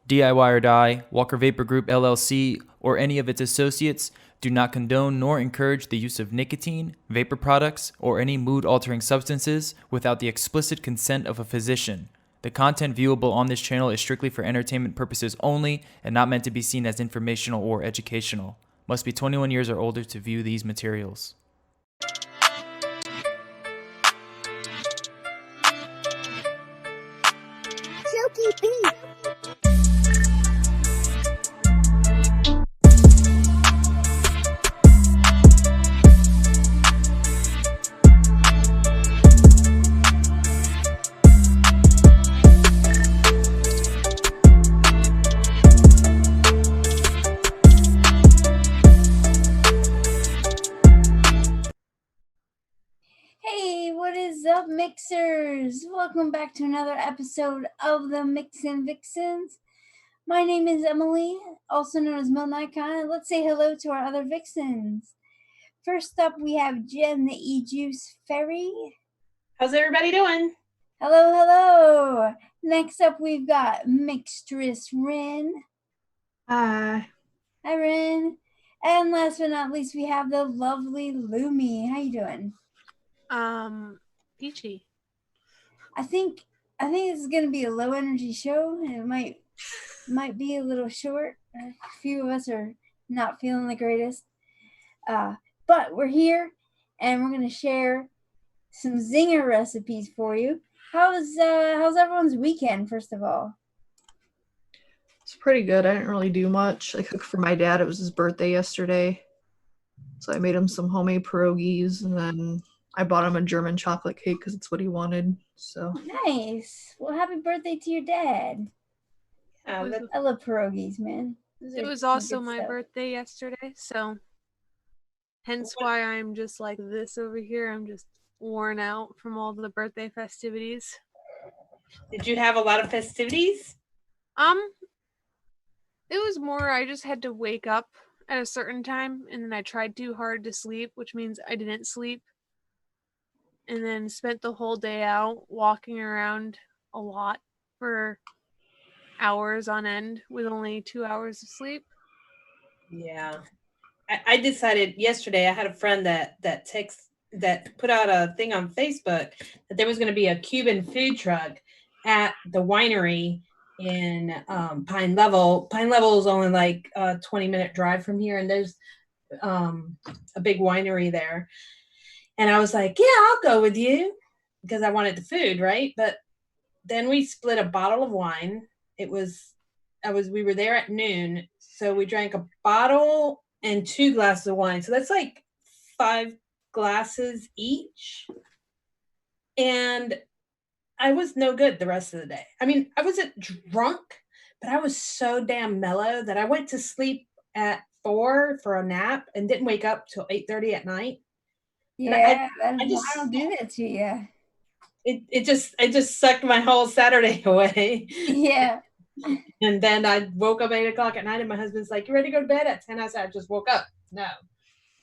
DIY or Die, Walker Vapor Group LLC, or any of its associates do not condone nor encourage the use of nicotine, vapor products, or any mood-altering substances without the explicit consent of a physician. The content viewable on this channel is strictly for entertainment purposes only and not meant to be seen as informational or educational. Must be 21 years or older to view these materials. Silky Pete. Hey, what is up, mixers? Welcome back to another episode of the MIXINVIXENS. My name is Emily, also known as Mel Nikon, and let's say hello to our other Vixens. First up, we have Jen, the E-Juice Fairy. How's everybody doing? Hello, hello. Next up, we've got Mixtress Rin. Hi, Rin. And last but not least, we have the lovely Lumi. How you doing? Peachy. I think this is gonna be a low energy show, and it might be a little short. A few of us are not feeling the greatest, but we're here, and we're gonna share some Zinger recipes for you. How's everyone's weekend? First of all, It's pretty good. I didn't really do much. I cooked for my dad. It was his birthday yesterday, so I made him some homemade pierogies, and then I bought him a German chocolate cake because it's what he wanted. So nice. Well, happy birthday to your dad. Yeah, I love pierogies, man. It was also my birthday yesterday, so hence why I'm just like this over here. I'm just worn out from all the birthday festivities. did you have a lot of festivities? It was more I just had to wake up at a certain time, and then I tried too hard to sleep, which means I didn't sleep, and then spent the whole day out walking around a lot for hours on end with only 2 hours of sleep. Yeah. I decided yesterday, I had a friend that put out a thing on Facebook that there was going to be a Cuban food truck at the winery in Pine Level. Pine Level is only like a 20-minute drive from here, and there's a big winery there. And I was like, yeah, I'll go with you because I wanted the food, right? But then we split a bottle of wine. We were there at noon, so we drank a bottle and 2 glasses of wine. So that's like 5 glasses each. And I was no good the rest of the day. I mean, I wasn't drunk, but I was so damn mellow that I went to sleep at 4 for a nap and didn't wake up till 8:30 at night. Yeah, I don't do that to you. It just sucked my whole Saturday away. Yeah. And then I woke up 8 o'clock at night, and my husband's like, "You ready to go to bed at 10?" I said, "I just woke up." No.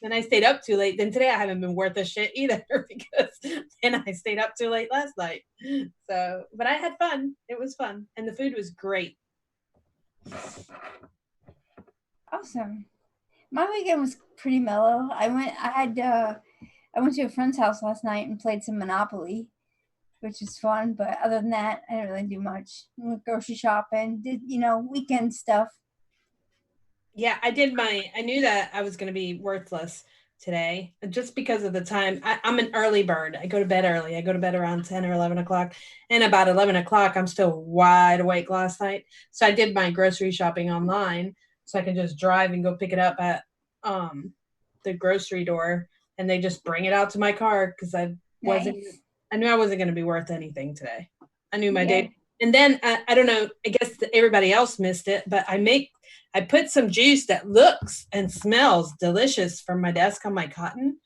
Then I stayed up too late. Then today I haven't been worth a shit either because then I stayed up too late last night. So, but I had fun. It was fun, and the food was great. Awesome. My weekend was pretty mellow. I went to a friend's house last night and played some Monopoly, which was fun. But other than that, I didn't really do much. Went grocery shopping, did weekend stuff. Yeah, I knew that I was going to be worthless today just because of the time. I'm an early bird. I go to bed early. I go to bed around 10 or 11 o'clock. And about 11 o'clock, I'm still wide awake last night. So I did my grocery shopping online so I could just drive and go pick it up at the grocery door. And they just bring it out to my car because I knew I wasn't going to be worth anything today. I knew my day. And then I don't know, I guess everybody else missed it, but I put some juice that looks and smells delicious from my desk on my cotton,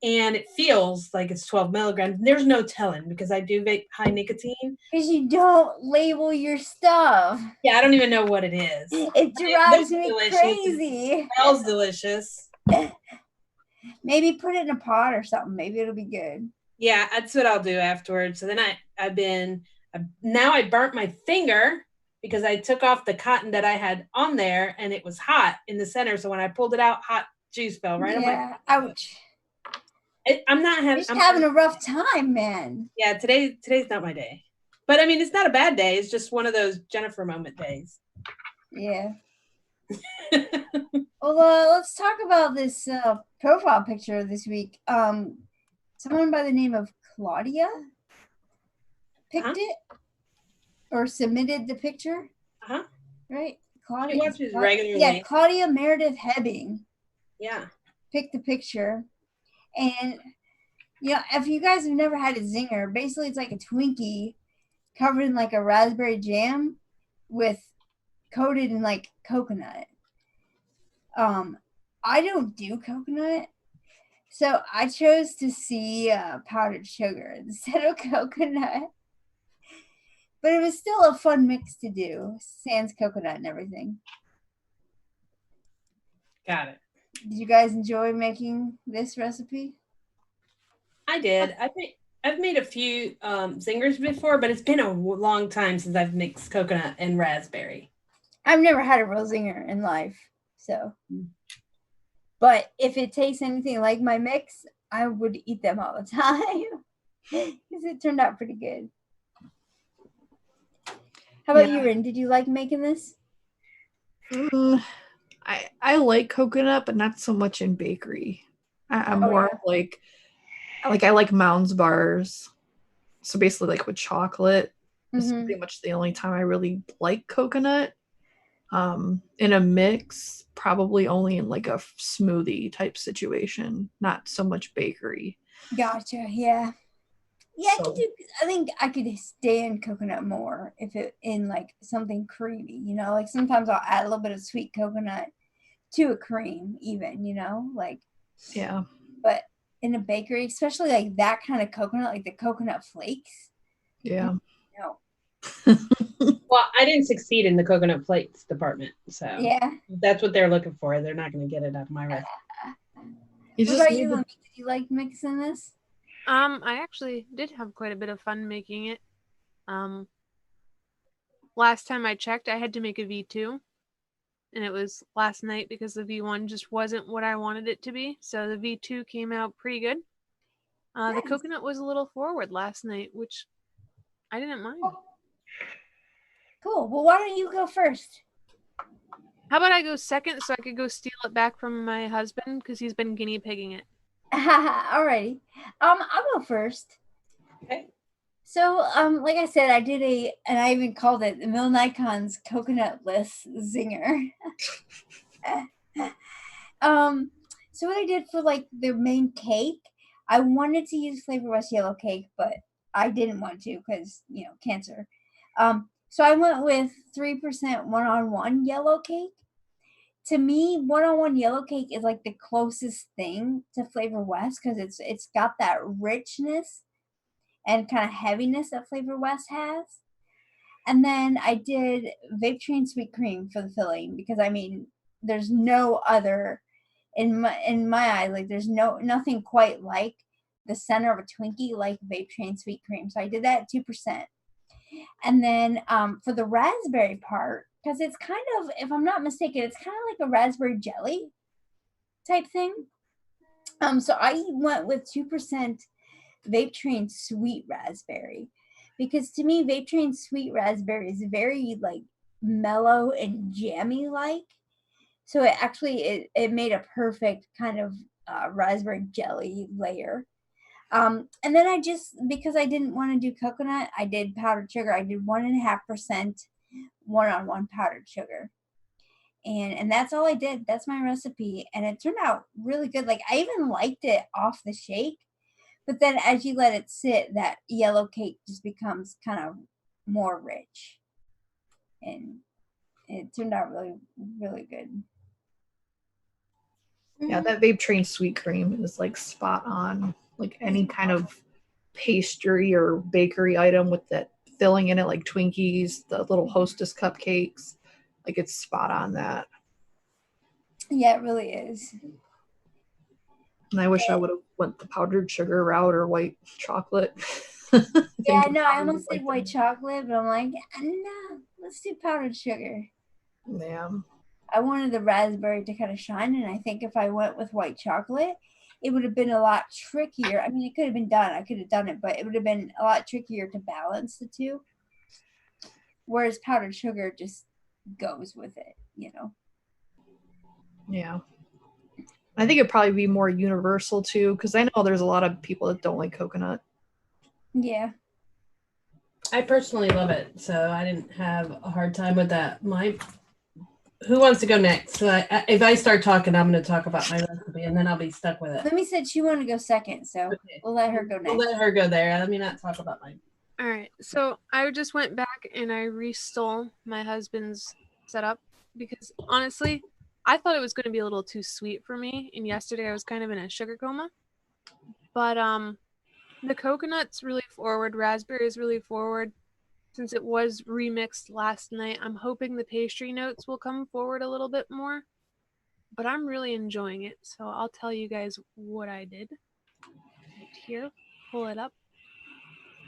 and it feels like it's 12 milligrams. There's no telling because I do vape high nicotine. Because you don't label your stuff. Yeah, I don't even know what it is. It drives me crazy. It smells delicious. Maybe put it in a pot or something. Maybe it'll be good. Yeah, that's what I'll do afterwards. So then I burnt my finger because I took off the cotton that I had on there and it was hot in the center. So when I pulled it out, hot juice fell right on my. Yeah, ouch. I'm not You're having. just having a rough time, man. Yeah, today's not my day. But I mean, it's not a bad day. It's just one of those Jennifer moment days. Yeah. Well, let's talk about this profile picture this week. Someone by the name of Claudia picked it or submitted the picture. Right? Claudia. She watches regularly. Yeah, Claudia Meredith Hebbing. Yeah. Picked the picture. And, you know, if you guys have never had a Zinger, basically it's like a Twinkie covered in like a raspberry jam with coated in like coconut. I don't do coconut, so I chose to see powdered sugar instead of coconut. But it was still a fun mix to do, sans coconut and everything. Got it. Did you guys enjoy making this recipe? I did. I've made a few Zingers before, but it's been a long time since I've mixed coconut and raspberry. I've never had a real Zinger in life, so. But if it tastes anything like my mix, I would eat them all the time because it turned out pretty good. How about you, Rin? Did you like making this? I like coconut, but not so much in bakery. I'm more like I like Mounds bars. So basically, like with chocolate, it's pretty much the only time I really like coconut. In a mix, probably only in like a smoothie type situation, not so much bakery. Gotcha. Yeah. Yeah, so, I think I could stand coconut more if it in like something creamy, you know, like sometimes I'll add a little bit of sweet coconut to a cream even, you know, like, yeah. But in a bakery, especially like that kind of coconut, like the coconut flakes. Yeah. No. Well, I didn't succeed in the coconut flakes department. So yeah, that's what they're looking for. They're not going to get it out of my recipe. What about you? Did you like mixing this? I actually did have quite a bit of fun making it. Last time I checked, I had to make a V2, and it was last night because the V1 just wasn't what I wanted it to be. So the V2 came out pretty good. Nice. The coconut was a little forward last night, which I didn't mind. Cool. Well, why don't you go first? How about I go second so I could go steal it back from my husband because he's been guinea pigging it. Alrighty. I'll go first. Okay. So, like I said, I did and I even called it the Mill Nikon's Coconutless Zinger. So what I did for like the main cake, I wanted to use Flavor West yellow cake, but I didn't want to because, you know, cancer. So I went with 3% 1-on-1 yellow cake. To me, 1-on-1 yellow cake is like the closest thing to Flavor West because it's got that richness and kind of heaviness that Flavor West has. And then I did Vape Train Sweet Cream for the filling because I mean, there's no other in my eyes, like there's nothing quite like the center of a Twinkie like Vape Train Sweet Cream. So I did that at 2%. And then for the raspberry part, because it's kind of, if I'm not mistaken, it's kind of like a raspberry jelly type thing. So I went with 2% Vape Train Sweet Raspberry because to me, Vape Train Sweet Raspberry is very like mellow and jammy like. So it actually, it made a perfect kind of raspberry jelly layer. And then I just, because I didn't want to do coconut, I did powdered sugar. I did 1.5% 1-on-1 powdered sugar. And that's all I did. That's my recipe. And it turned out really good. Like I even liked it off the shake. But then as you let it sit, that yellow cake just becomes kind of more rich. And it turned out really, really good. Yeah, that Vape Train Sweet Cream is like spot on. Like any kind of pastry or bakery item with that filling in it, like Twinkies, the little Hostess cupcakes. Like it's spot on that. Yeah, it really is. And I wish I would have went the powdered sugar route or white chocolate. Yeah, no, I almost said white chocolate, but I'm like, no, let's do powdered sugar. Yeah. I wanted the raspberry to kind of shine, and I think if I went with white chocolate, it would have been a lot trickier. I mean, it could have been done. I could have done it, but it would have been a lot trickier to balance the two. Whereas powdered sugar just goes with it, you know. Yeah. I think it'd probably be more universal too, because I know there's a lot of people that don't like coconut. Yeah. I personally love it, so I didn't have a hard time with that. Who wants to go next? So if I start talking, I'm going to talk about my recipe, and then I'll be stuck with it. Lemme said she wanted to go second, so Okay. we'll let her go next. We'll let her go there. Let me not talk about mine. All right. So I just went back and I restole my husband's setup because honestly, I thought it was going to be a little too sweet for me. And yesterday I was kind of in a sugar coma. But the coconut's really forward, raspberry is really forward. Since it was remixed last night, I'm hoping the pastry notes will come forward a little bit more. But I'm really enjoying it. So I'll tell you guys what I did. Right here. Pull it up.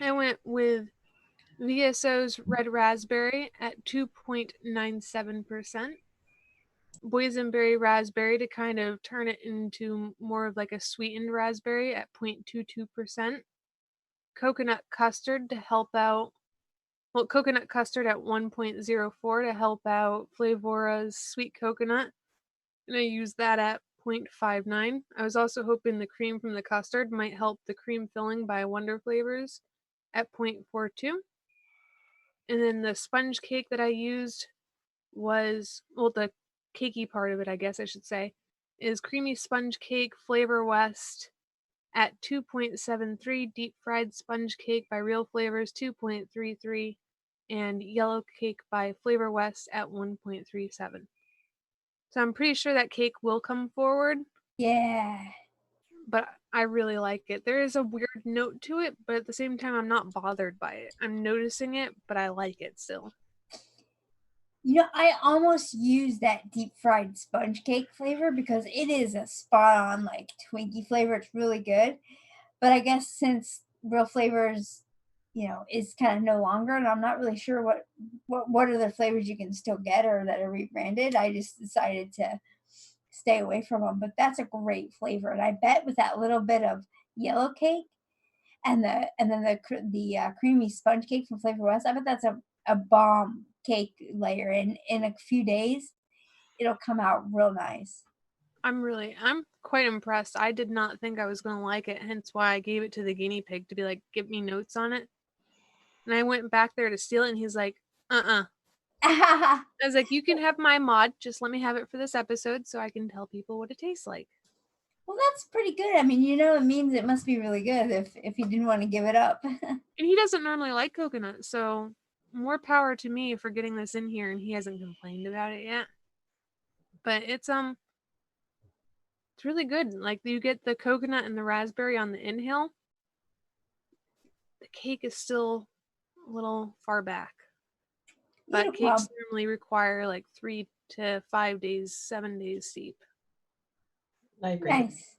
I went with VSO's red raspberry at 2.97%. Boysenberry raspberry to kind of turn it into more of like a sweetened raspberry at 0.22%. Coconut custard to help out. Well, coconut custard at 1.04 to help out Flavora's sweet coconut. And I used that at 0.59. I was also hoping the cream from the custard might help the cream filling by Wonder Flavors at 0.42. And then the sponge cake that I used was, well, the cakey part of it, I guess I should say, is creamy sponge cake Flavor West at 2.73, deep fried sponge cake by Real Flavors 2.33, and yellow cake by Flavor West at 1.37. So I'm pretty sure that cake will come forward. Yeah. But I really like it. There is a weird note to it, but at the same time, I'm not bothered by it. I'm noticing it, but I like it still. You know, I almost use that deep fried sponge cake flavor because it is a spot on like Twinkie flavor. It's really good. But I guess since Real Flavors, you know, is kind of no longer, and I'm not really sure what other flavors you can still get or that are rebranded, I just decided to stay away from them. But that's a great flavor, and I bet with that little bit of yellow cake and the creamy sponge cake from Flavor West, I bet that's a bomb cake layer. In a few days, it'll come out real nice. I'm quite impressed. I did not think I was going to like it, hence why I gave it to the guinea pig to be like, give me notes on it. And I went back there to steal it, and he's like, I was like, you can have my mod, just let me have it for this episode so I can tell people what it tastes like. Well, that's pretty good. I mean, you know, it means it must be really good if he didn't want to give it up. And he doesn't normally like coconut, so more power to me for getting this in here, and he hasn't complained about it yet. But it's really good. Like, you get the coconut and the raspberry on the inhale. The cake is still a little far back. But cakes normally require like 3 to 5 days, 7 days steep. I agree. Nice.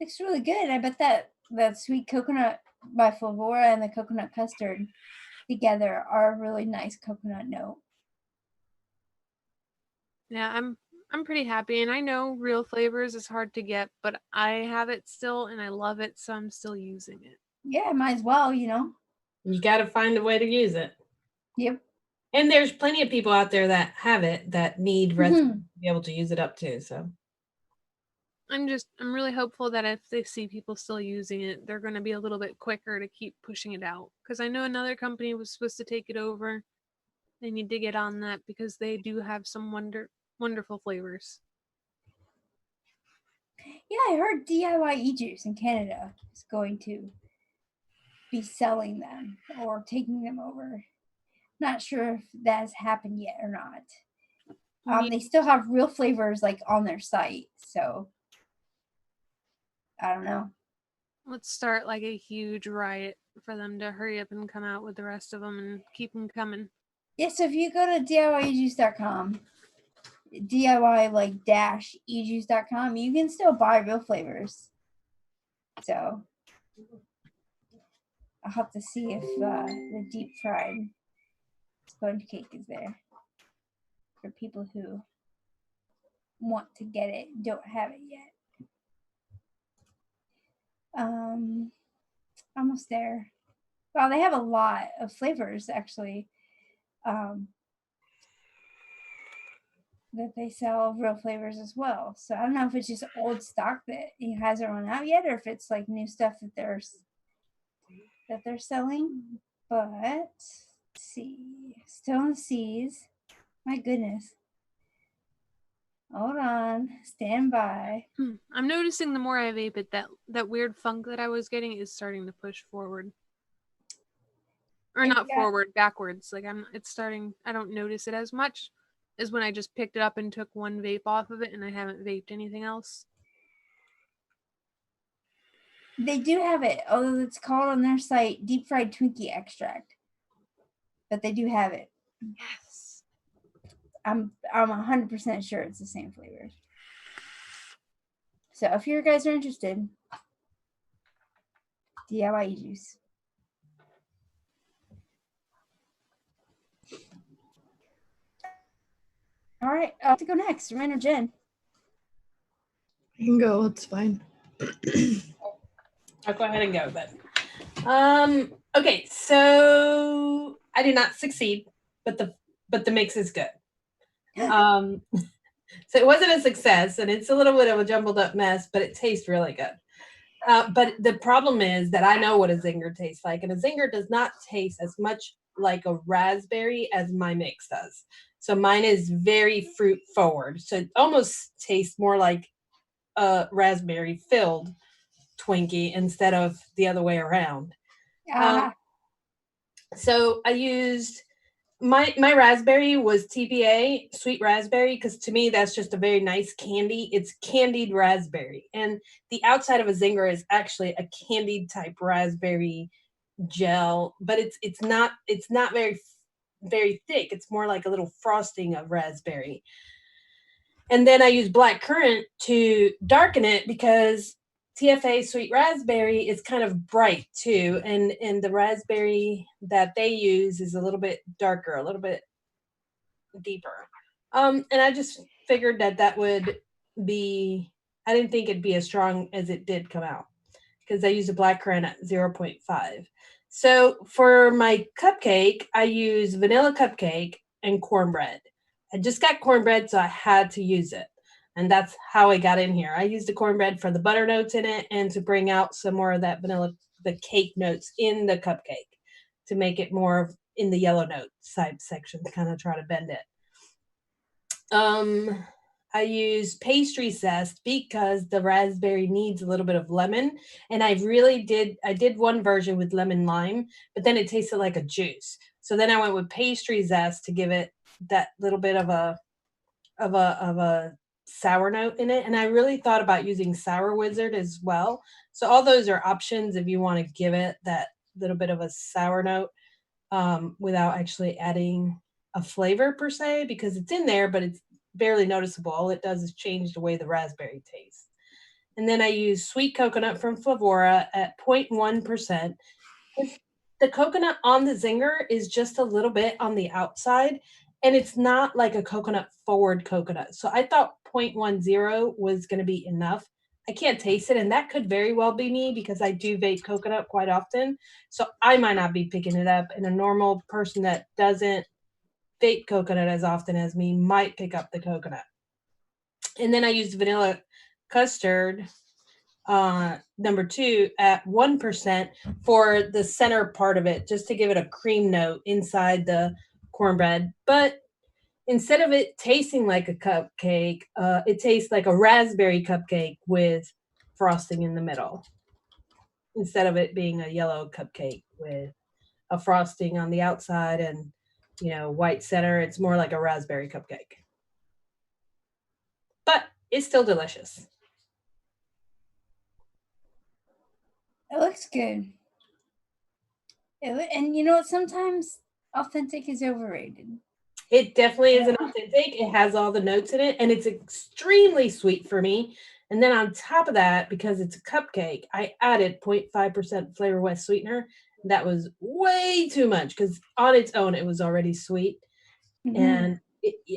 Looks really good. I bet that sweet coconut by Flavora and the coconut custard together are a really nice coconut note. Yeah, I'm pretty happy, and I know Real Flavors is hard to get, but I have it still and I love it, so I'm still using it. Yeah, might as well, you know. You got to find a way to use it. Yep. And there's plenty of people out there that have it that need recipes to be able to use it up too. So I'm really hopeful that if they see people still using it, they're going to be a little bit quicker to keep pushing it out. Because I know another company was supposed to take it over. They need to get on that because they do have some wonderful flavors. Yeah, I heard DIY e-juice in Canada is going to be selling them or taking them over. Not sure if that has happened yet or not. They still have Real Flavors like on their site, so I don't know. Let's start like a huge riot for them to hurry up and come out with the rest of them and keep them coming. Yeah, so if you go to DIYejuice.com, DIY like -ejuice.com, you can still buy Real Flavors. So I'll have to see if the deep fried sponge cake is there for people who want to get it, don't have it yet. Almost there. Wow, they have a lot of flavors actually. That they sell real flavors as well. So I don't know if it's just old stock that hasn't run out yet, or if it's like new stuff that they're selling. But let's see, still in the C's. My goodness. Hold on, stand by. I'm noticing the more I vape it, that weird funk that I was getting is starting to push forward. Or not forward, backwards. Like it's starting, I don't notice it as much as when I just picked it up and took one vape off of it and I haven't vaped anything else. They do have it, although it's called on their site deep fried Twinkie extract. But they do have it. Yes. I'm 100% sure it's the same flavor. So if you guys are interested, DIY juice. All right, I'll have to go next. Ryan or Jen? You can go. It's fine. I'll go ahead and go then. Okay, so I did not succeed, but the mix is good. So it wasn't a success, and it's a little bit of a jumbled up mess, but it tastes really good. But the problem is that I know what a Zinger tastes like, and a Zinger does not taste as much like a raspberry as my mix does. So mine is very fruit forward. So it almost tastes more like a raspberry filled Twinkie instead of the other way around. So I used my raspberry was TPA, sweet raspberry, because to me that's just a very nice candy. It's candied raspberry, and the outside of a Zinger is actually a candied type raspberry gel, but it's not very thick. It's more like a little frosting of raspberry. And then I use black currant to darken it because TFA sweet raspberry is kind of bright too, and the raspberry that they use is a little bit darker, a little bit deeper. And I just figured that would be, I didn't think it'd be as strong as it did come out because I used a black currant at 0.5. So for my cupcake, I use vanilla cupcake and cornbread. I just got cornbread, so I had to use it. And that's how I got in here. I used the cornbread for the butter notes in it and to bring out some more of that vanilla, the cake notes in the cupcake to make it more in the yellow note side section to kind of try to bend it. I use pastry zest because the raspberry needs a little bit of lemon. And I did one version with lemon lime, but then it tasted like a juice. So then I went with pastry zest to give it that little bit of a sour note in it. And I really thought about using Sour Wizard as well. So all those are options if you want to give it that little bit of a sour note without actually adding a flavor per se, because it's in there, but it's barely noticeable. All it does is change the way the raspberry tastes. And then I use sweet coconut from Flavora at 0.1%. The coconut on the Zinger is just a little bit on the outside, and it's not like a coconut forward coconut. So I thought 0.10 was going to be enough. I can't taste it, and that could very well be me because I do vape coconut quite often. So I might not be picking it up, and a normal person that doesn't vape coconut as often as me might pick up the coconut. And then I used vanilla custard, number 2 at 1% for the center part of it, just to give it a cream note inside the cornbread. But instead of it tasting like a cupcake, it tastes like a raspberry cupcake with frosting in the middle, instead of it being a yellow cupcake with a frosting on the outside and, white center. It's more like a raspberry cupcake. But it's still delicious. It looks good. And sometimes authentic is overrated. It definitely is an authentic. It has all the notes in it, and it's extremely sweet for me. And then on top of that, because it's a cupcake, I added 0.5% Flavor West sweetener. that was way too much because on its own it was already sweet. Mhm. And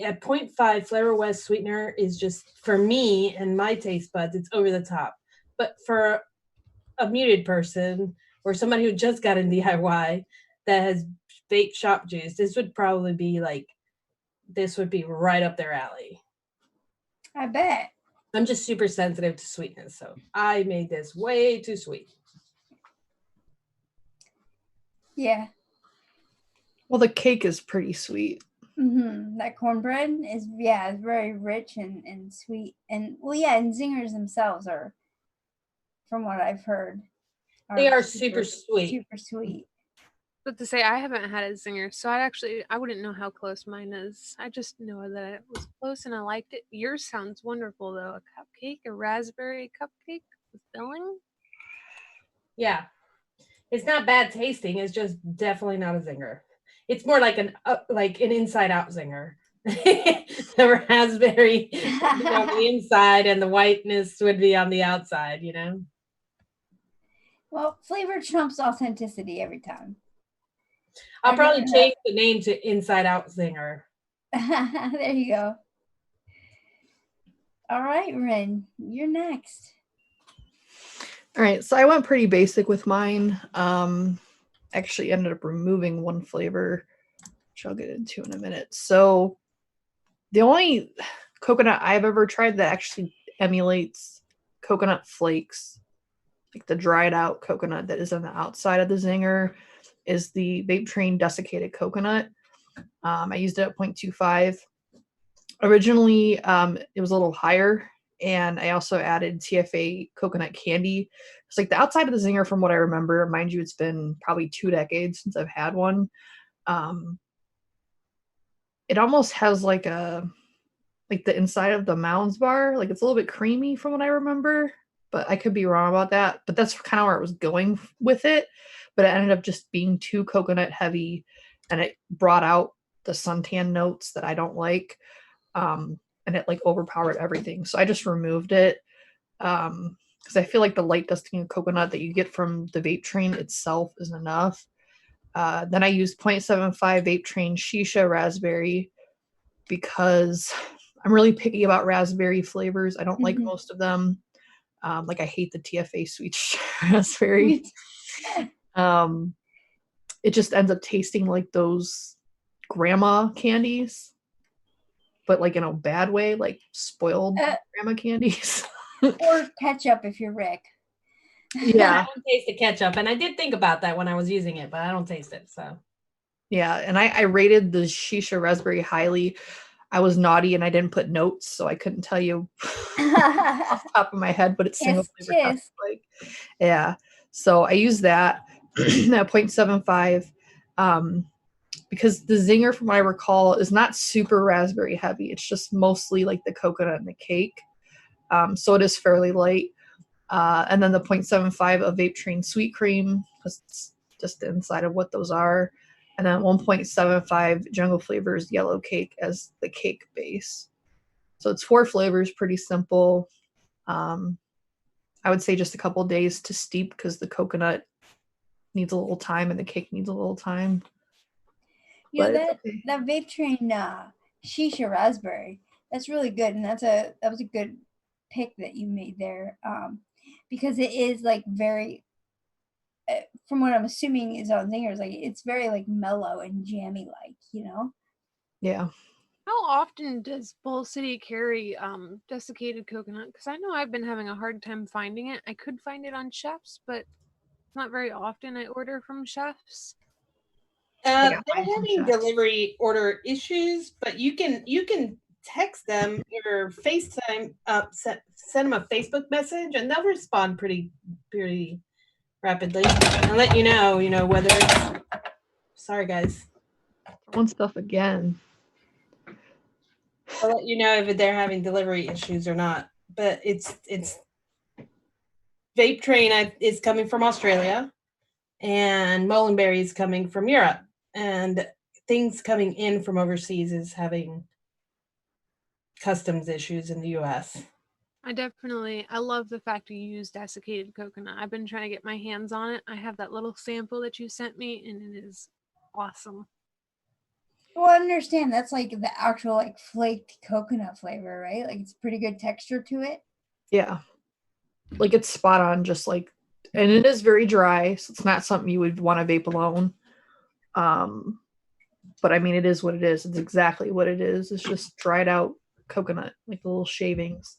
at 0.5 Flavor West sweetener is just, for me and my taste buds, it's over the top. But for a muted person or somebody who just got in DIY that has vape shop juice, this would probably be right up their alley. I bet. I'm just super sensitive to sweetness, so I made this way too sweet. Yeah. Well, the cake is pretty sweet. That cornbread is it's very rich and sweet. And and Zingers themselves are, from what I've heard, They are super sweet. Super sweet. But to say I haven't had a Zinger, so I wouldn't know how close mine is. I just know that it was close and I liked it. Yours sounds wonderful though. A cupcake, a raspberry cupcake with filling. Yeah, it's not bad tasting. It's just definitely not a Zinger. It's more like an inside out Zinger. The raspberry on the inside and the whiteness would be on the outside, you know? Well, flavor trumps authenticity every time. I'll probably change the name to Inside Out Zinger. There you go. All right, Ren, you're next. All right, so I went pretty basic with mine. Actually ended up removing one flavor, which I'll get into in a minute. So the only coconut I've ever tried that actually emulates coconut flakes, like the dried out coconut that is on the outside of the Zinger, is the Vape Train desiccated coconut. I used it at 0.25. Originally, it was a little higher, and I also added TFA coconut candy. It's like the outside of the Zinger, from what I remember, mind you, it's been probably 2 decades since I've had one. It almost has like the inside of the Mounds bar, like it's a little bit creamy from what I remember, but I could be wrong about that. But that's kind of where it was going with it. But it ended up just being too coconut heavy, and it brought out the suntan notes that I don't like. And it like overpowered everything. So I just removed it. Because I feel like the light dusting of coconut that you get from the Vape Train itself isn't enough. Then I used 0.75 Vape Train Shisha Raspberry because I'm really picky about raspberry flavors. I don't like most of them. Like I hate the TFA sweet raspberry. It just ends up tasting like those grandma candies, but like in a bad way, like spoiled grandma candies. Or ketchup if you're Rick. Yeah. I don't taste the ketchup, and I did think about that when I was using it, but I don't taste it. So yeah, and I rated the Shisha Raspberry highly. I was naughty and I didn't put notes, so I couldn't tell you off the top of my head, but it's single flavor. Like, yeah. So I use that at 0.75. Because the Zinger, from what I recall, is not super raspberry heavy. It's just mostly like the coconut and the cake. So it is fairly light. And then the 0.75 of Vape Train Sweet Cream, because it's just the inside of what those are. And then 1.75 Jungle Flavors Yellow Cake as the cake base. So it's 4 flavors, pretty simple. I would say just a couple days to steep because the coconut needs a little time and the cake needs a little time. Yeah, that Vape Train Shisha Raspberry, that's really good, and that was a good pick that you made there, because it is like very, from what I'm assuming is on Zingers, like it's very like mellow and jammy, like, you know. Yeah. How often does Bull City carry desiccated coconut? Because I know I've been having a hard time finding it. I could find it on chefs, but not very often I order from chefs. They're having delivery order issues, but you can text them or FaceTime, send them a Facebook message, and they'll respond pretty rapidly and let you know whether it's, sorry guys, on stuff again. I'll let you know if they're having delivery issues or not. But it's Vape Train is coming from Australia, and Molenberry is coming from Europe, and things coming in from overseas is having customs issues in the US. I love the fact you use desiccated coconut. I've been trying to get my hands on it. I have that little sample that you sent me, and it is awesome. Well, I understand that's like the actual like flaked coconut flavor, right? Like it's pretty good texture to it. Yeah. Like it's spot on, just like, and it is very dry, so it's not something you would want to vape alone. But I mean, it is what it is. It's exactly what it is. It's just dried out coconut, like the little shavings.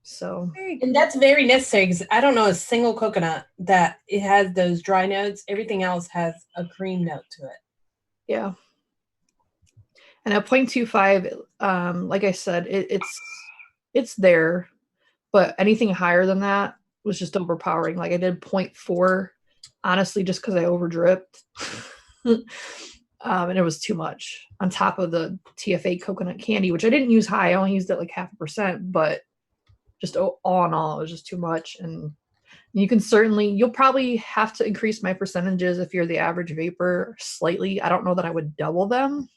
So, Very And cool. that's very necessary because I don't know a single coconut that it has those dry notes. Everything else has a cream note to it. yeah. And at 0.25, like I said, it's there, but anything higher than that was just overpowering. Like I did 0.4, honestly, just because I over dripped. And it was too much on top of the TFA coconut candy, which I didn't use high. I only used it like 0.5%, but just all in all, it was just too much. And you'll probably have to increase my percentages if you're the average vapor slightly. I don't know that I would double them,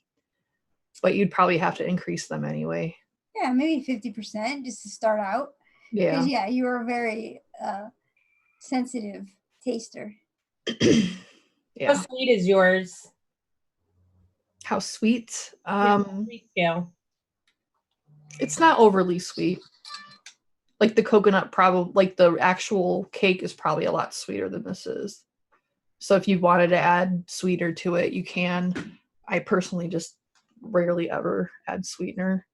but you'd probably have to increase them anyway. Yeah, maybe 50% just to start out. Yeah. Because yeah, you are a very sensitive taster. Yeah. How sweet is yours? How sweet? Sweet scale. It's not overly sweet. Like the coconut, probably, like the actual cake is probably a lot sweeter than this is. So if you wanted to add sweeter to it, you can. I personally just rarely ever add sweetener.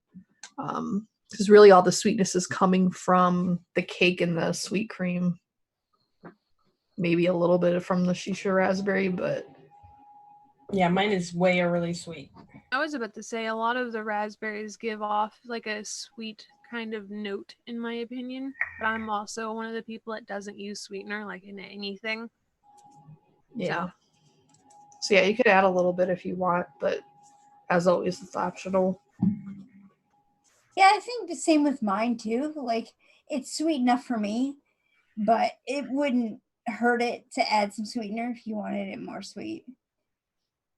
Because really all the sweetness is coming from the cake and the sweet cream. Maybe a little bit from the shisha raspberry, but Yeah, mine is way overly sweet. I was about to say a lot of the raspberries give off like a sweet kind of note, in my opinion. But I'm also one of the people that doesn't use sweetener like in anything. yeah. So yeah, you could add a little bit if you want, but as always, it's optional. Yeah, I think the same with mine too. Like it's sweet enough for me, but it wouldn't hurt it to add some sweetener if you wanted it more sweet.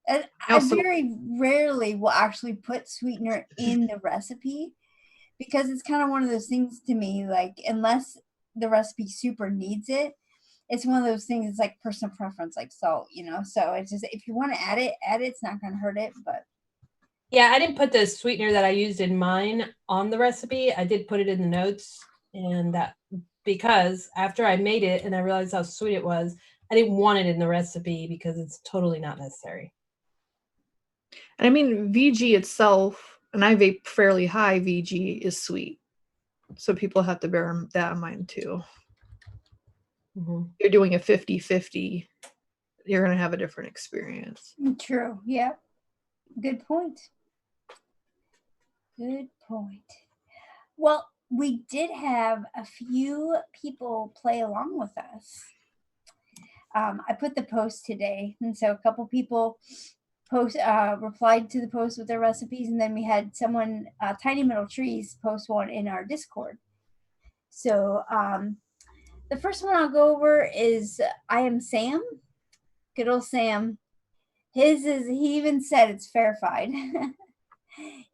And I very rarely will actually put sweetener in the recipe because it's kind of one of those things to me, like unless the recipe super needs it, it's one of those things, it's like personal preference, like salt, so it's just, if you want to add it, it's not going to hurt it. But yeah, I didn't put the sweetener that I used in mine on the recipe. I did put it in the notes, and that because after I made it and I realized how sweet it was, I didn't want it in the recipe because it's totally not necessary. And I mean, VG itself, and I vape fairly high, VG is sweet. So people have to bear that in mind too. Mm-hmm. You're doing a 50-50, you're going to have a different experience. True. Yeah. Good point. Good point. Well, we did have a few people play along with us. I put the post today, and so a couple people replied to the post with their recipes, and then we had someone, Tiny Metal Trees, post one in our Discord. So the first one I'll go over is I Am Sam. Good old Sam. His is, he even said it's verified.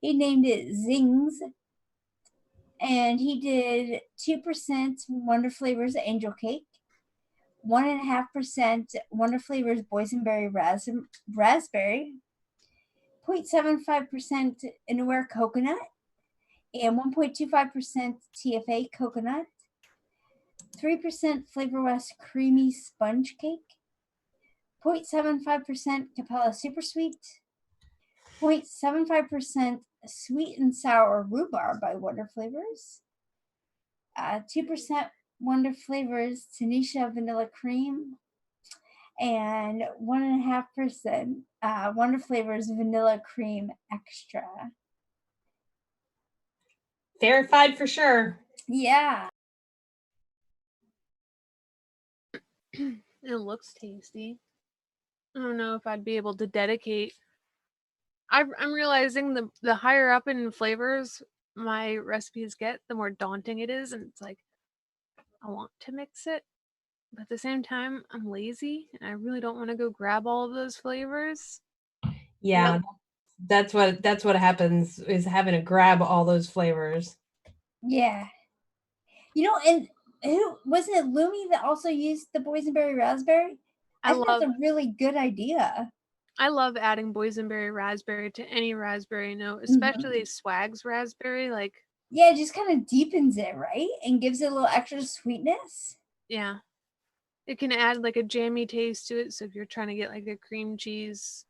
He named it Zings. And he did 2% Wonder Flavors Angel Cake, 1.5% Wonder Flavors Boysenberry Raspberry, 0.75% Anywhere Coconut, and 1.25% TFA Coconut, 3% Flavor West Creamy Sponge Cake, 0.75% Capella Super Sweet, 0.75% Sweet and Sour Rhubarb by Wonder Flavors, 2% Wonder Flavors Tanisha Vanilla Cream, and 1.5% Wonder Flavors Vanilla Cream Extra. Verified for sure. Yeah. It looks tasty. I don't know if I'd be able to dedicate. I'm realizing the higher up in flavors my recipes get, the more daunting it is, and it's like I want to mix it, but at the same time I'm lazy and I really don't want to go grab all of those flavors. Yeah, that's what happens, is having to grab all those flavors. Yeah. You know, and who wasn't it Lumi that also used the boysenberry raspberry? I think that's a really good idea. I love adding boysenberry raspberry to any raspberry note, especially Swag's raspberry. Like, yeah, it just kind of deepens it, right? And gives it a little extra sweetness. yeah. It can add like a jammy taste to it. So if you're trying to get like a cream cheese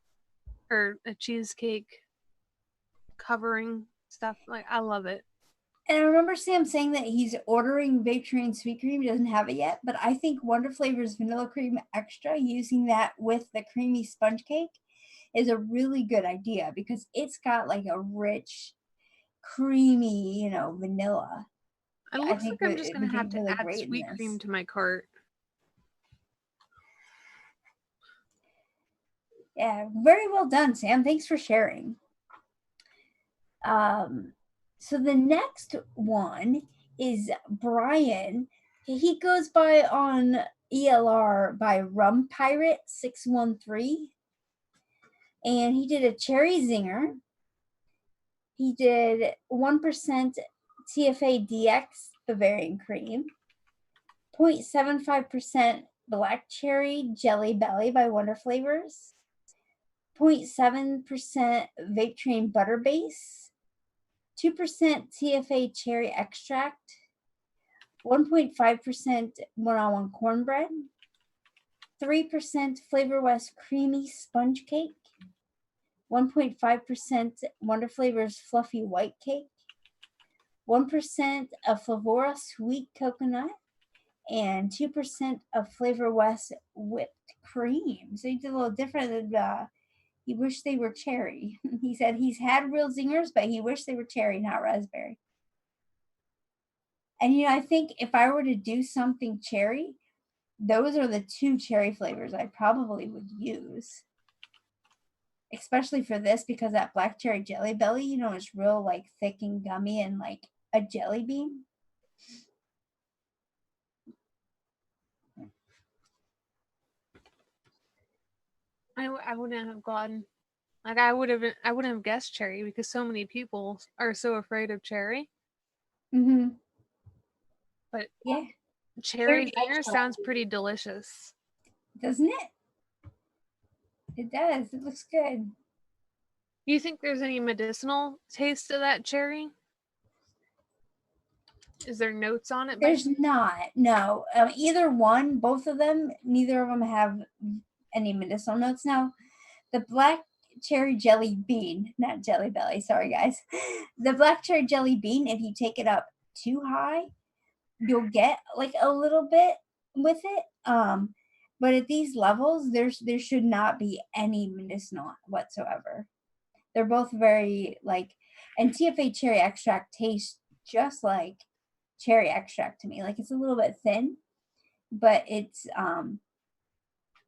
or a cheesecake covering stuff, like I love it. And I remember Sam saying that he's ordering Vape Train sweet cream. He doesn't have it yet, but I think Wonder Flavors Vanilla Cream Extra, using that with the creamy sponge cake, is a really good idea because it's got like a rich, creamy, vanilla. It looks like I'm just going to have to really add sweet cream to my cart. Yeah, very well done, Sam. Thanks for sharing. So the next one is Brian. He goes by on ELR by Rum Pirate 613. And he did a cherry zinger. He did 1% TFA DX Bavarian cream, 0.75% black cherry jelly belly by Wonder Flavors, 0.7% Vape Train butter base, 2% TFA cherry extract, 1.5% one-on-one cornbread, 3% Flavor West creamy sponge cake, 1.5% Wonder Flavors fluffy white cake, 1% of Flavora sweet coconut, and 2% of Flavor West whipped cream. So he did a little different than he wished they were cherry. He said he's had real zingers, but he wished they were cherry, not raspberry. And I think if I were to do something cherry, those are the two cherry flavors I probably would use. Especially for this, because that black cherry jelly belly, is real like thick and gummy and like a jelly bean. I wouldn't have gotten, like I wouldn't have guessed cherry because so many people are so afraid of cherry. But yeah, cherry zinger sounds pretty delicious, doesn't it? It does. It looks good. Do you think there's any medicinal taste to that cherry? Is there notes on it? There's not. No. Either one, both of them, neither of them have any medicinal notes. Now, the black cherry jelly bean, not jelly belly, sorry guys. The black cherry jelly bean, if you take it up too high, you'll get like a little bit with it. But at these levels, there should not be any medicinal whatsoever. They're both very like, and TFA cherry extract tastes just like cherry extract to me. Like it's a little bit thin, but it's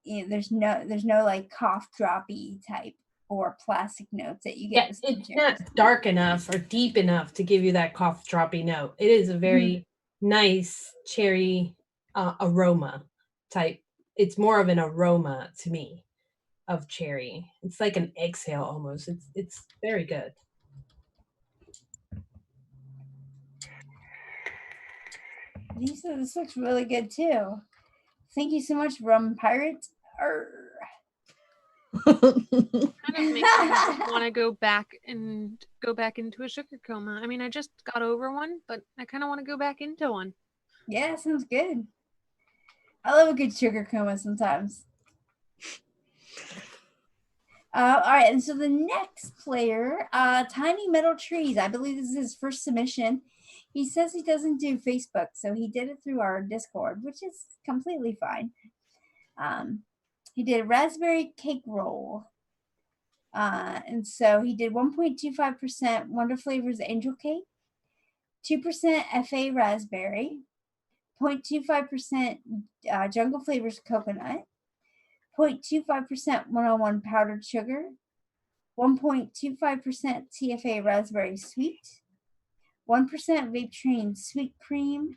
there's no like cough droppy type or plastic notes that you get. Yeah, it's not dark enough or deep enough to give you that cough droppy note. It is a very nice cherry aroma type. It's more of an aroma to me of cherry. It's like an exhale almost. It's very good. This looks really good too. Thank you so much, Rum Pirate. Kind of makes me want to go back into a sugar coma. I mean, I just got over one, but I kind of want to go back into one. Yeah, sounds good. I love a good sugar coma sometimes. All right, and so the next player, Tiny Metal Trees. I believe this is his first submission. He says he doesn't do Facebook, so he did it through our Discord, which is completely fine. He did a raspberry cake roll. And so he did 1.25% Wonder Flavors Angel Cake, 2% FA Raspberry, 0.25% Jungle Flavors Coconut, 0.25% one-on-one powdered sugar, 1.25% TFA Raspberry Sweet, 1% Vape Train Sweet Cream,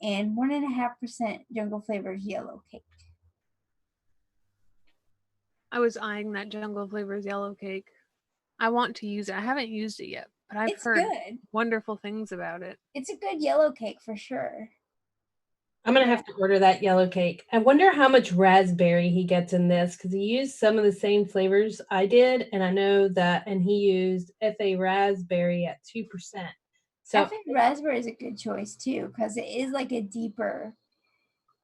and 1.5% Jungle Flavors Yellow Cake. I was eyeing that Jungle Flavors yellow cake. I want to use it. I haven't used it yet, but I've It's heard good. wonderful things about it. It's a good yellow cake for sure. I'm gonna have to order that yellow cake. I wonder how much raspberry he gets in this because he used some of the same flavors I did, and I know that, and he used FA raspberry at 2%. So I think raspberry is a good choice too because it is like a deeper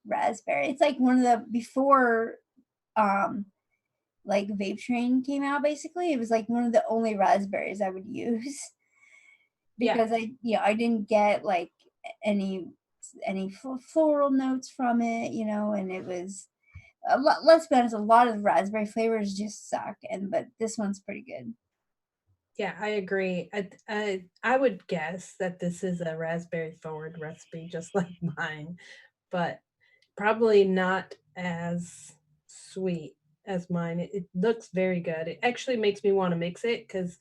raspberry. It's like one of the before, like Vape Train came out. Basically, it was like one of the only raspberries I would use because I didn't get like any floral notes from it, and it was a lot. Let's be honest, a lot of the raspberry flavors just suck, but this one's pretty good. yeah, I agree. I would guess that this is a raspberry forward recipe, just like mine, but probably not as sweet as mine. It looks very good. It actually makes me want to mix it because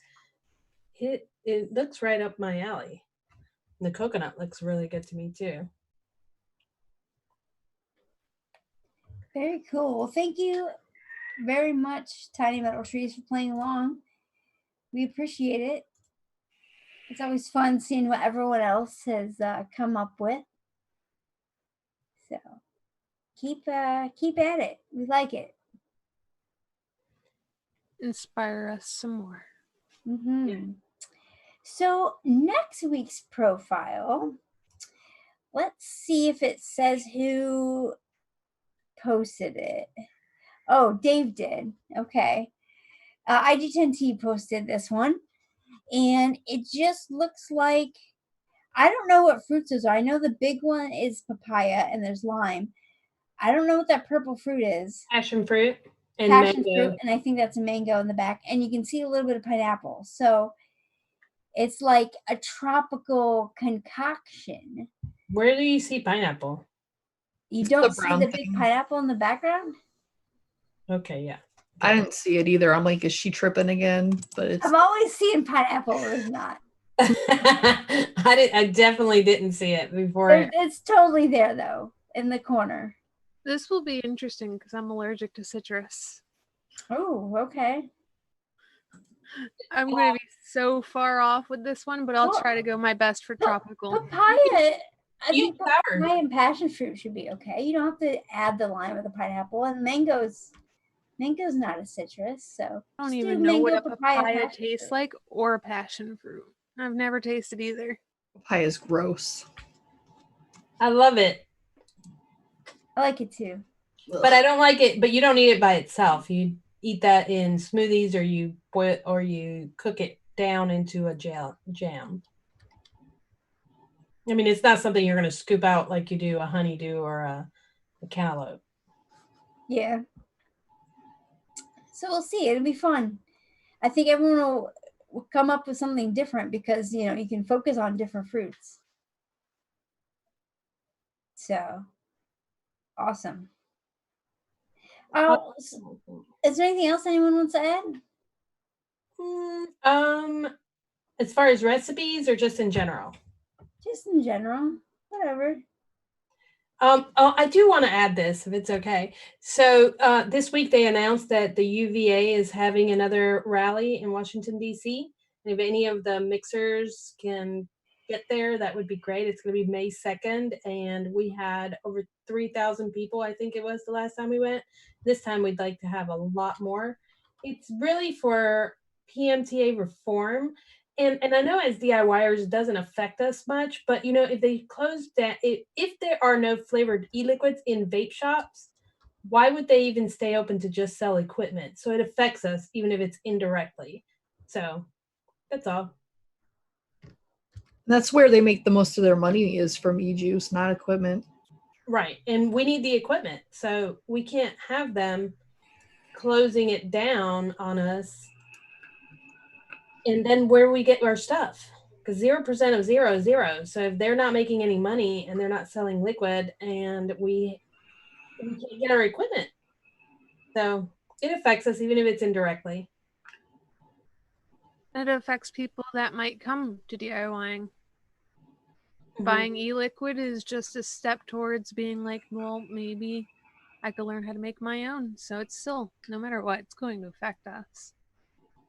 it looks right up my alley. And the coconut looks really good to me too. Very cool. Well, thank you very much, Tiny Metal Trees, for playing along. We appreciate it. It's always fun seeing what everyone else has come up with. So keep at it. We like it. Inspire us some more. Mm-hmm. So next week's profile, let's see if it says who posted it. Oh, Dave did. Okay. IG10T posted this one, and it just looks like, I don't know what fruits those are. I know the big one is papaya and there's lime. I don't know what that purple fruit is. Passion fruit and Passion mango. fruit, and I think that's a mango in the back. And you can see a little bit of pineapple. So it's like a tropical concoction. Where do you see pineapple? You It's don't the see brown the big thing. pineapple in the background? Okay, yeah. I didn't see it either. I'm like, is she tripping again? But it's I'm always seeing pineapple where there's not. I definitely didn't see it before. It's totally there though, in the corner. This will be interesting because I'm allergic to citrus. Oh, okay. I'm going to be so far off with this one, but I'll try to go my best for tropical. Papaya, I Use think sour. papaya and passion fruit should be okay. You don't have to add the lime or the pineapple. And mango's not a citrus, so I don't just even do know what mango, a papaya passion tastes fruit. like or a passion fruit. I've never tasted either. papaya is gross. I love it, I like it too. but I don't like it. But you don't eat it by itself. You eat that in smoothies, or you boil, or you cook it down into a jam. I mean, it's not something you're going to scoop out like you do a honeydew or a cantaloupe. Yeah. So we'll see. It'll be fun. I think everyone will come up with something different because you can focus on different fruits. So awesome. Is there anything else anyone wants to add? As far as recipes or just in general? Just in general, whatever. I do want to add this, if it's okay. So this week they announced that the UVA is having another rally in Washington, D.C. And if any of the mixers can get there, that would be great. It's going to be May 2nd, and we had over 3,000 people, I think it was the last time we went. This time we'd like to have a lot more. It's really for PMTA reform. And I know as DIYers it doesn't affect us much, but if they close down, if there are no flavored e-liquids in vape shops, why would they even stay open to just sell equipment? So it affects us even if it's indirectly. So that's all. That's where they make the most of their money is from e-juice, not equipment. Right. And we need the equipment. So we can't have them closing it down on us. And then where do we get our stuff? Because 0% of 0 is 0. So if they're not making any money and they're not selling liquid, and we can't get our equipment, so it affects us even if it's indirectly. It affects people that might come to DIYing. Mm-hmm. Buying e-liquid is just a step towards being like, well, maybe I could learn how to make my own. So it's still, no matter what, it's going to affect us.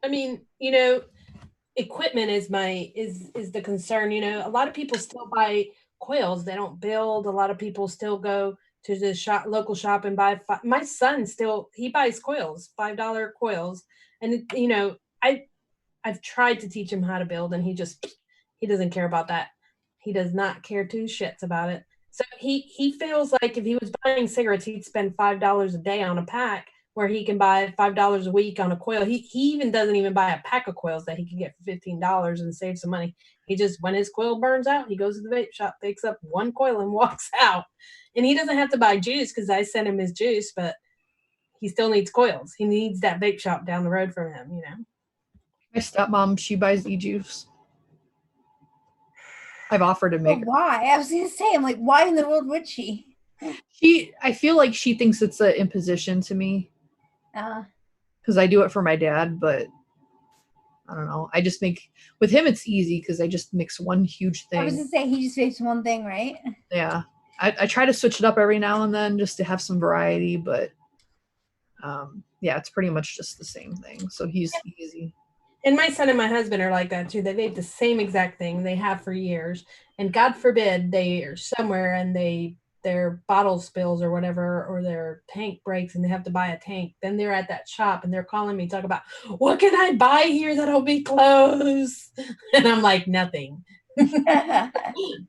I mean, equipment is the concern. You know, a lot of people still buy coils. They don't build. A lot of people still go to the local shop and buy. My son he buys coils, $5 coils, and you know, I've tried to teach him how to build, and he doesn't care about that. He does not care two shits about it. So he feels like if he was buying cigarettes, he'd spend $5 a day on a pack, where he can buy $5 a week on a coil. He even doesn't even buy a pack of coils that he can get for $15 and save some money. He just, when his coil burns out, he goes to the vape shop, picks up one coil and walks out. And he doesn't have to buy juice because I sent him his juice, but he still needs coils. He needs that vape shop down the road from him, you know. My stepmom, she buys e-juice. I've offered to make her. Why? I was gonna say, I'm like, why in the world would she? I feel like she thinks it's an imposition to me. Because I do it for my dad, but I don't know. I just make, with him it's easy because I just mix one huge thing. I was gonna say, he just makes one thing, right? Yeah. I try to switch it up every now and then just to have some variety, but yeah, it's pretty much just the same thing. So he's easy. And my son and my husband are like that too. They vape the same exact thing they have for years. And God forbid they are somewhere and their bottle spills or whatever, or their tank breaks and they have to buy a tank. Then they're at that shop and they're calling me, talk about, what can I buy here that'll be close? And I'm like, nothing.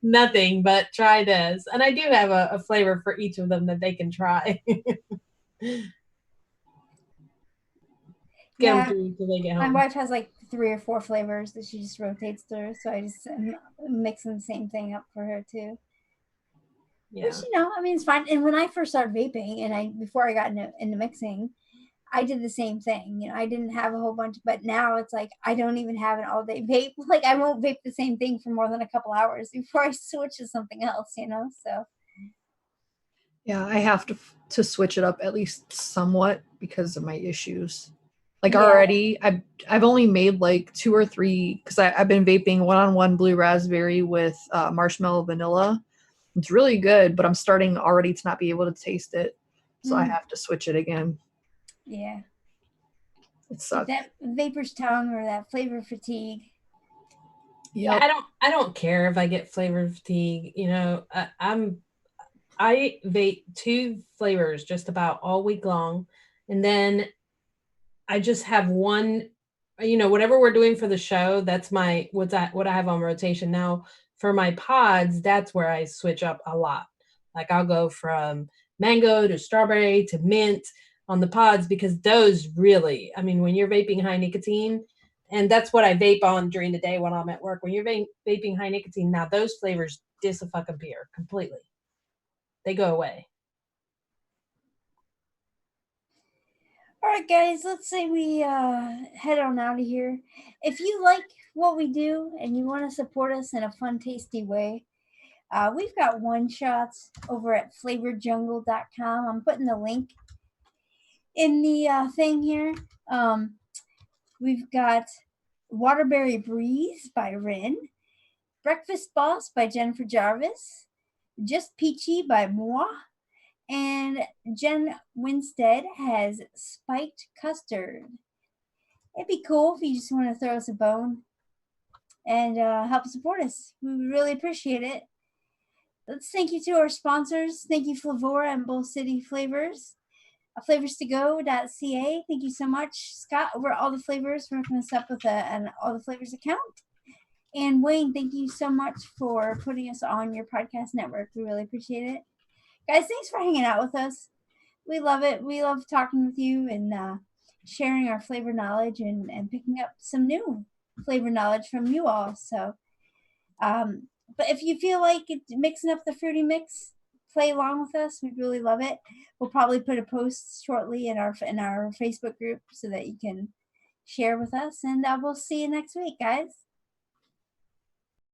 Nothing, but try this. And I do have a flavor for each of them that they can try. Yeah, until they get my home. wife has like 3 or 4 flavors that she just rotates through, so I just am mixing the same thing up for her too. Yeah. Which, you know, I mean, it's fine. And when I first started vaping, and before I got into mixing, I did the same thing. You know, I didn't have a whole bunch, but now it's like I don't even have an all-day vape. Like I won't vape the same thing for more than a couple hours before I switch to something else. You know, so. Yeah, I have to switch it up at least somewhat because of my issues. Like Yeah. already, I've only made like 2 or 3 because I've been vaping one-on-one blue raspberry with marshmallow vanilla. It's really good, but I'm starting already to not be able to taste it, so I have to switch it again. Yeah. It sucks. That vapor's tongue or that flavor fatigue. Yeah, I don't care if I get flavor fatigue. You know, I vape 2 flavors just about all week long, and then I just have one. You know, whatever we're doing for the show, that's what I have on rotation now. For my pods, that's where I switch up a lot. Like I'll go from mango to strawberry to mint on the pods, because those really, I mean, when you're vaping high nicotine, and that's what I vape on during the day when I'm at work. When you're vaping high nicotine, now those flavors disappear completely. They go away. All right, guys, let's say we head on out of here. If you like what we do and you want to support us in a fun, tasty way, we've got one-shots over at flavorjungle.com. I'm putting the link in the thing here. We've got Waterberry Breeze by Rin, Breakfast Boss by Jennifer Jarvis, Just Peachy by Moi, and Jen Winstead has Spiked Custard. It'd be cool if you just want to throw us a bone and help support us. We would really appreciate it. Let's thank you to our sponsors. Thank you, Flavora and Bull City Flavors. Flavorstogo.ca. Thank you so much, Scott, over All the Flavors, for hooking us up with an All the Flavors account. And Wayne, thank you so much for putting us on your podcast network. We really appreciate it. Guys, thanks for hanging out with us. We love it. We love talking with you and sharing our flavor knowledge and picking up some new flavor knowledge from you all. So, but if you feel like mixing up the fruity mix, play along with us. We'd really love it. We'll probably put a post shortly in our Facebook group so that you can share with us. And we'll see you next week, guys.